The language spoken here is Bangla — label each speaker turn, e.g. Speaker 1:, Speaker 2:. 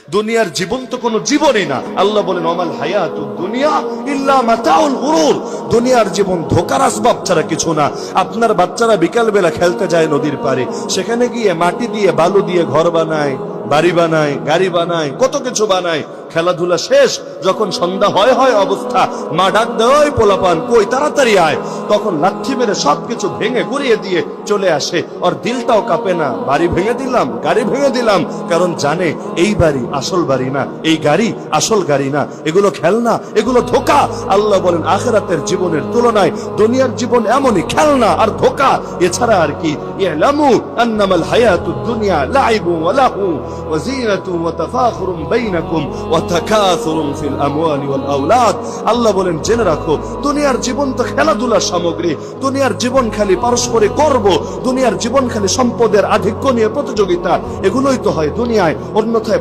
Speaker 1: দুনিয়ার জীবন তো কোনো জীবনই না। আল্লাহ বলেন ওমাল হায়াতুদ দুনিয়া ইল্লা মাতাউল গুরুর, দুনিয়ার জীবন ধোঁকার আসবাব ছাড়া কিছু না। আপনার বাচ্চারা বিকাল বেলা খেলতে যায় নদীর পাড়ে, সেখানে গিয়ে মাটি দিয়ে বালু দিয়ে ঘর বানায়, বাড়ি বানায়, গাড়ি বানায়, কত কিছু বানায়। খেলাধুলা শেষ, যখন সন্ধ্যা হয় অবস্থা, মা ডাক দেয় পোলাপান কই তাড়াতাড়ি আয়, তখন লাঠি মেরে সবকিছু ভেঙে গুড়িয়ে দিয়ে চলে আসে। ওর দিলটাও কাঁপে না, বাড়ি ভেঙে দিলাম, গাড়ি ভেঙে দিলাম, কারণ জানে এই বাড়ি আসল বাড়ি না, এই গাড়ি আসল গাড়ি না, এগুলো খেলনা, এগুলো ধোঁকা। আল্লাহ বলেন আখিরাতের জীবনের তুলনায় দুনিয়ার জীবন এমনই খেলনা আর ধোঁকা, এছাড়া আর কি। ইলামু আন্নামাল হায়াতুদ দুনিয়া লাইবুন ওয়া লাহু ওয়া যিনাতুন ওয়া তাফাখুরুন বাইনাকুম ওয়া তাকাসুরুন ফিল আমওয়ালি ওয়াল আওলাদ। আল্লাহ বলেন জেনে রাখো দুনিয়ার জীবন তো খেলাধুলার সামগ্রী, দুনিয়ার জীবন খালি পারস্পরিক গর্ব, দুনিয়ার জীবন খালি সম্পদের আধিক্য নিয়ে প্রতিযোগিতা, এগুলোই তো হয় দুনিয়ায়। অন্যথায়